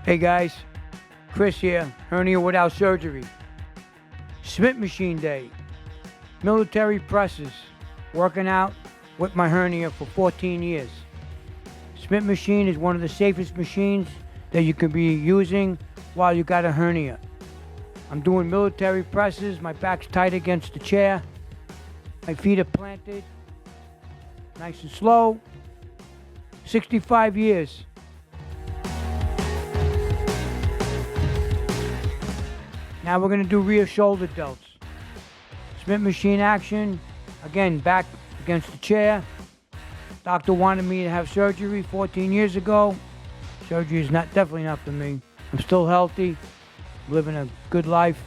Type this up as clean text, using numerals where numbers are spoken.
Hey guys, Chris here, hernia without surgery. Smith machine day, military presses, working out with my hernia for 14 years. Smith machine is one of the safest machines that you can be using while you got a hernia. I'm doing military presses, my back's tight against the chair, my feet are planted, nice and slow. 65 years. Now we're going to do rear shoulder delts. Smith machine action. Again, back against the chair. Doctor wanted me to have surgery 14 years ago. Surgery is definitely not for me. I'm still healthy, living a good life.